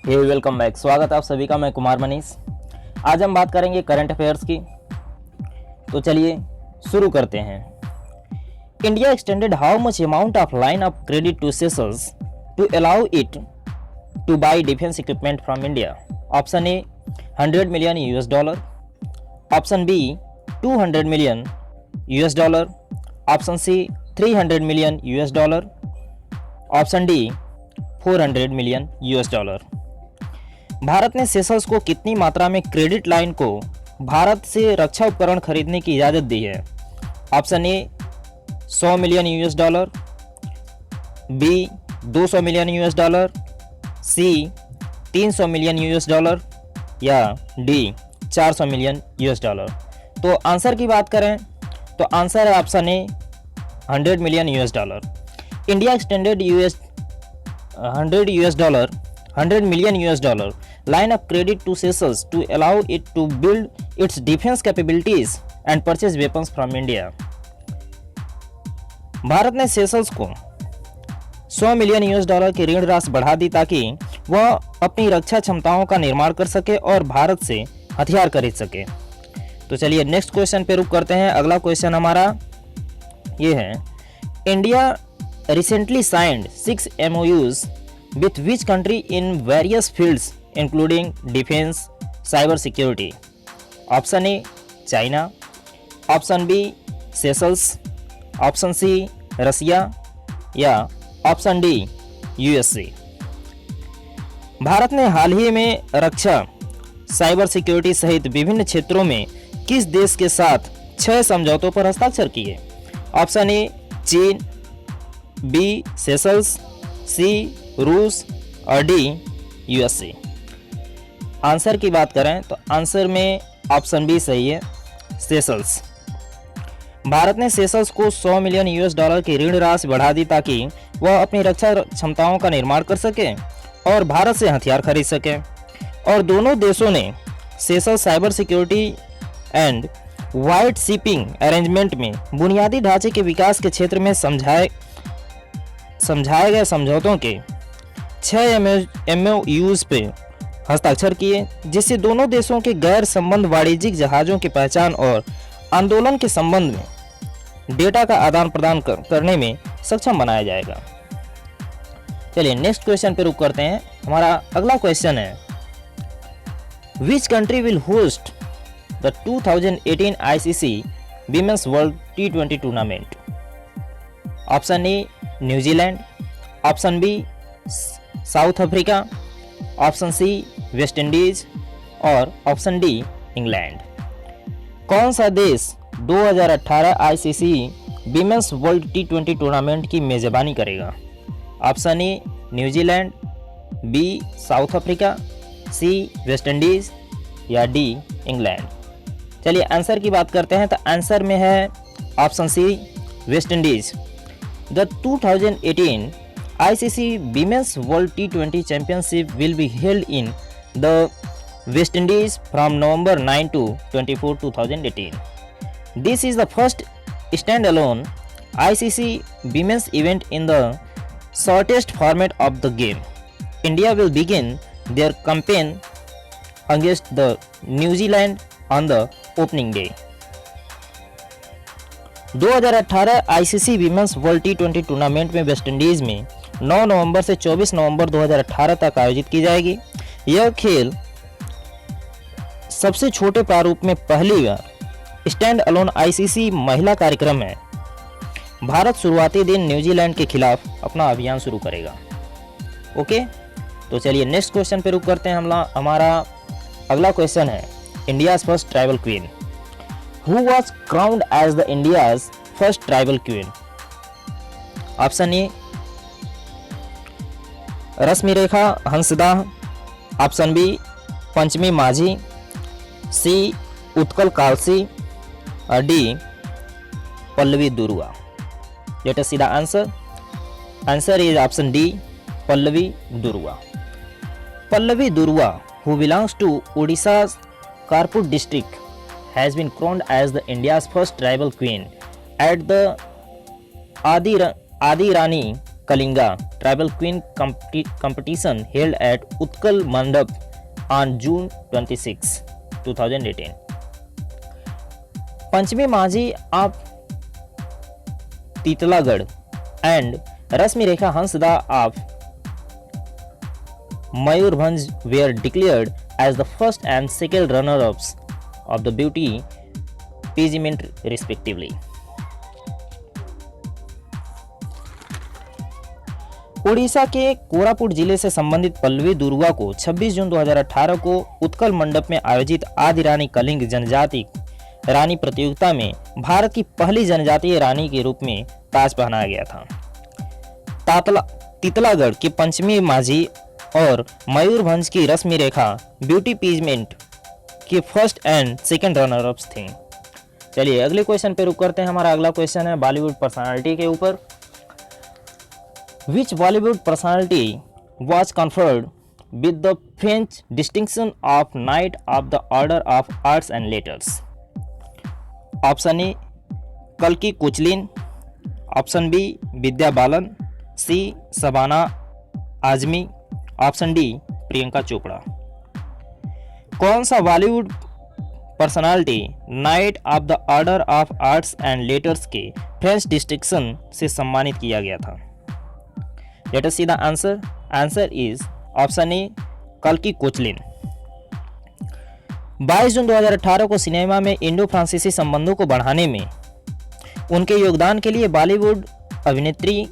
हे welcome back. स्वागत है आप सभी का। मैं कुमार मनीष। आज हम बात करेंगे करंट अफेयर्स की। तो चलिए शुरू करते हैं। India extended how much amount of line of credit to Seychelles to allow it to buy defence equipment from India. Option A 100 million US dollar, option B 200 million US dollar, option C 300 million US dollar, option D 400 million US dollar. Bharat ने Seychelles को कितनी मात्रा में credit line को भारत से रक्षा उपकरण खरीदने की इजाज़त दी है? Option A 100 million US dollar, B 200 million US dollar, C 300 million US dollar या डी 400 मिलियन यूएस डॉलर। तो आंसर की बात करें तो आंसर है option A 100 million US dollar. India extended 100 million US dollar line of credit to Seychelles to allow it to build its defense capabilities and purchase weapons from India। Bharat ने Seychelles को 100 million US dollar की ऋण राशि बढ़ा दी ताकि वह अपनी रक्षा क्षमताओं का निर्माण कर सके और भारत से हथियार खरीद सके। तो चलिए नेक्स्ट क्वेश्चन पे रुक करते हैं। अगला क्वेश्चन हमारा ये है, India recently signed 6 MOUs with which country in various fields including defense, cyber security? Option A China, option B Seychelles, option C Russia या ऑप्शन डी यूएसए। भारत ने हाल ही में रक्षा, साइबर सिक्योरिटी सहित विभिन्न क्षेत्रों में किस देश के साथ 6 समझौतों पर हस्ताक्षर किए? ऑप्शन ए चीन, बी सेशल्स, सी रूस और डी यूएसए। आंसर की बात करें तो आंसर में ऑप्शन बी सही है, सेशल्स। भारत ने सेशल्स को 100 मिलियन यूएस डॉलर की ऋण राशि बढ़ा दी ताकि वह अपनी रक्षा क्षमताओं का निर्माण कर सके और भारत से हथियार खरीद सके। और दोनों देशों ने Seychelles cyber security and white shipping arrangement में बुनियादी ढांचे के विकास के क्षेत्र में समझाए गए समझौतों के 6 MOUs पे हस्ताक्षर किए, जिससे दोनों देशों के गैर संबंध वाणिज्यिक जहाज़ों की पहचान और आंदोलन के संबंध में डेटा का आदान प्रदान करने में सक्षम बनाया जाएगा। चलिए नेक्स्ट क्वेश्चन पे रुक करते हैं। हमारा अगला क्वेश्चन है, which country will host the 2018 ICC women's world T20 tournament? Option A New Zealand, option B South Africa, option C West Indies और ऑप्शन डी इंग्लैंड। कौन सा देश 2018 ICC women's world T20 tournament की मेजबानी करेगा? Option A New Zealand, B South Africa, C West Indies या D England. चलिए answer की बात करते हैं। तो आंसर में है option C West Indies. The 2018 ICC Women's World T20 Championship will be held in the West Indies from November 9 to 24, 2018. This is the first standalone ICC Women's event in the shortest format of the game. India will begin their campaign against the New Zealand on the opening day. 2018 ICC women's world T20 tournament में West Indies में 9 नवंबर से 24 नवंबर 2018 तक आयोजित की जाएगी। यह खेल सबसे छोटे प्रारूप में पहली बार स्टैंड अलोन ICC महिला कार्यक्रम है। भारत शुरुआती दिन न्यूजीलैंड के खिलाफ अपना अभियान शुरू करेगा। ओके, तो चलिए नेक्स्ट क्वेश्चन पे रुक करते हैं। हमारा अगला क्वेश्चन है, India's first tribal queen. Who was crowned as the India's first tribal queen? Option A Rashmi Rekha Hansdah, option B Panchami Majhi, C Utkal Kalsi और D Pallavi Durua. Let us see the answer. Answer is option D Pallavi Durua. Pallavi Durua, who belongs to Odisha's Karpur district, has been crowned as the India's first tribal queen at the Adi Rani Kalinga Tribal Queen competition held at Utkal Mandap on June 26, 2018. Panchami Maji of Titlagarh and Rasmi Rekha Hansda of Mayurbhanj were declared as the first and second runner-ups of the beauty pageant respectively. Odisha के कोरापुट जिले से संबंधित पल्लवी दुर्गा को 26 जून 2018 को उत्कल मंडप में आयोजित आदि रानी कलिंग जनजाति रानी प्रतियोगिता में भारत की पहली जनजातीय रानी के रूप में ताज पहनाया गया था। तितलागढ़ के पंचमी माझी और मयूरभंज की रश्मि रेखा ब्यूटी पेजेंट के first and second runner ups थे। चलिए अगले क्वेश्चन पे रुक करते हैं। हमारा अगला क्वेश्चन है बॉलीवुड पर्सनालिटी के ऊपर। Which Bollywood personality was conferred with the French distinction of Knight of the Order of Arts and Letters? Option A कल्की Koechlin, option B Vidya Balan, C Shabana Azmi, option D Priyanka Chopra. कौन सा Bollywood personality knight of the order of arts and letters के French distinction से सम्मानित किया गया था? Let us see the answer. Answer is option A कल्की कोचलिन। 22 जून 2018 को सिनेमा में इंडो फ्रांसीसी संबंधों को बढ़ाने में उनके योगदान के लिए बॉलीवुड अभिनेत्री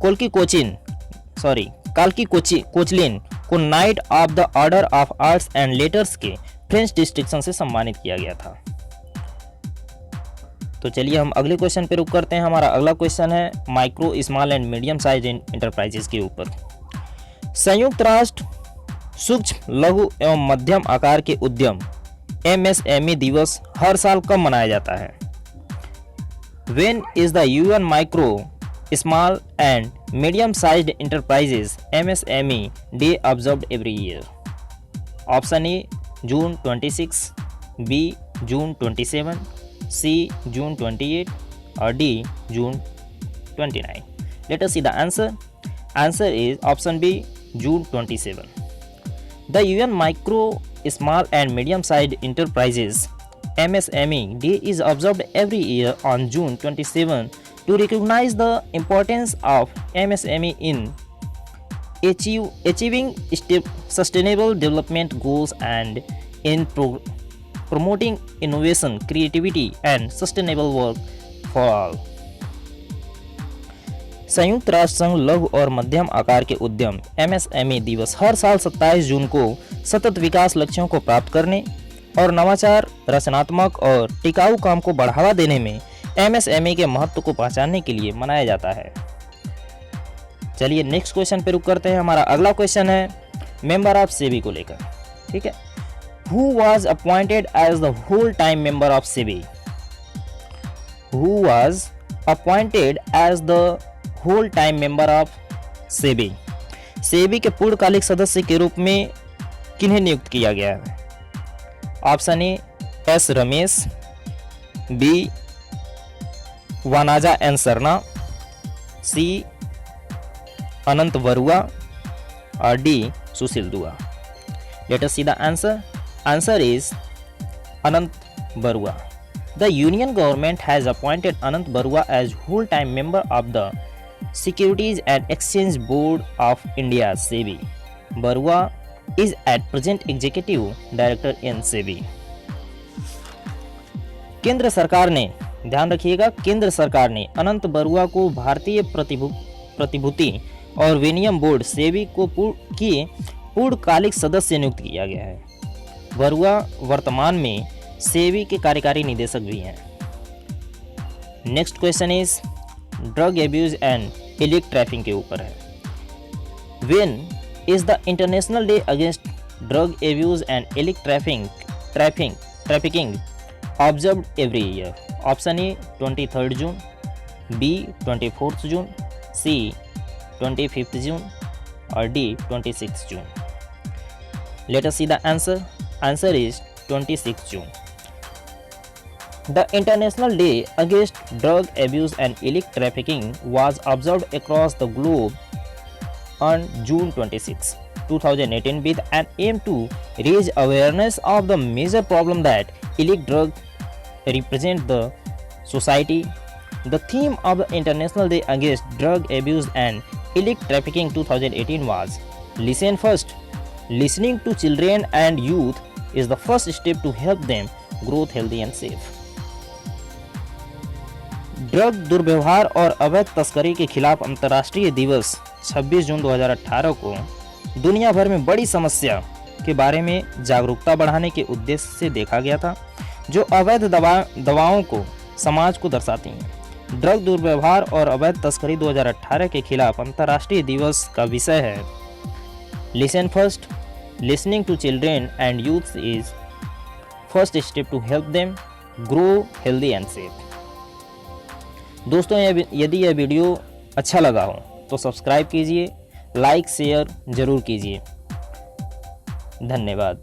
कल्की कोचलिन को night of the order of arts and letters के फ्रेंच डिस्टिंक्शन से सम्मानित किया गया था। तो चलिए हम अगले क्वेश्चन पे रुक करते हैं। हमारा अगला क्वेश्चन है micro small and medium size enterprises के ऊपर। संयुक्त राष्ट्र सूक्ष्म लघु एवं मध्यम आकार के उद्यम MSME दिवस हर साल कब मनाया जाता है? When is the UN Micro Small and Medium Sized Enterprises MSME Day observed every year? Option A June 26, B June 27, C June 28 or D June 29. Let us see the answer. Answer is option B June 27. The UN Micro, Small and Medium-Sized Enterprises MSME Day is observed every year on June 27 to recognize the importance of MSME in achieving sustainable development goals and in promoting innovation, creativity and sustainable work for all. संयुक्त राष्ट्र संघ लघु और मध्यम आकार के उद्यम MSME दिवस हर साल 27 जून को सतत विकास लक्ष्यों को प्राप्त करने और नवाचार, रचनात्मक और टिकाऊ काम को बढ़ावा देने में MSME के महत्व को पहचानने के लिए मनाया जाता है। चलिए नेक्स्ट क्वेश्चन पे रुक करते हैं। हमारा अगला क्वेश्चन है मेंबर ऑफ सेबी को लेकर। ठीक है, Who was appointed as the whole-time member of SEBI? Who was appointed as the whole-time member of SEBI? SEBI के पूर्णकालिक सदस्य के रूप में किन्हें नियुक्त किया गया है? Option A S Ramesh, B Vanaja N Sarna, C Anant Baruah और डी सुशील दुआ। Let us see the answer. Answer is Anant Barua. The Union government has appointed Anant Barua as whole-time member of the Securities and Exchange Board of India (SEBI). Barua is at present executive director in SEBI. केंद्र सरकार ने, ध्यान रखिएगा, केंद्र सरकार ने अनंत बरुआ को भारतीय प्रतिभूति और विनिमय बोर्ड सेबी को पूर्णकालिक सदस्य नियुक्त किया गया है। बरुआ वर्तमान में सेबी के कार्यकारी निदेशक भी हैं। Next question is drug abuse and इलिक ट्रैफिकिंग के ऊपर है। When is the international day against drug abuse and इलिक trafficking observed every year? Option A 23 June, B 24 June, C 25 June और D 26 June. Let us see the answer. Answer is 26 June. The International Day Against Drug Abuse and Illicit Trafficking was observed across the globe on June 26, 2018 with an aim to raise awareness of the major problem that illicit drugs represent the society. The theme of the International Day Against Drug Abuse and Illicit Trafficking 2018 was Listen First. Listening to children and youth is the first step to help them grow healthy and safe. Drug दुर्व्यवहार और अवैध तस्करी के खिलाफ अंतर्राष्ट्रीय दिवस 26 जून 2018 को दुनिया भर में बड़ी समस्या के बारे में जागरूकता बढ़ाने के उद्देश्य से देखा गया था, जो अवैध दवाओं को समाज को दर्शाती हैं। ड्रग दुर्व्यवहार और अवैध तस्करी 2018 के खिलाफ अंतर्राष्ट्रीय दिवस का विषय है listen first. Listening to children and youth is first step to help them grow healthy and safe. दोस्तों, यदि यह वीडियो अच्छा लगा हो तो सब्सक्राइब कीजिए, लाइक शेयर ज़रूर कीजिए। धन्यवाद।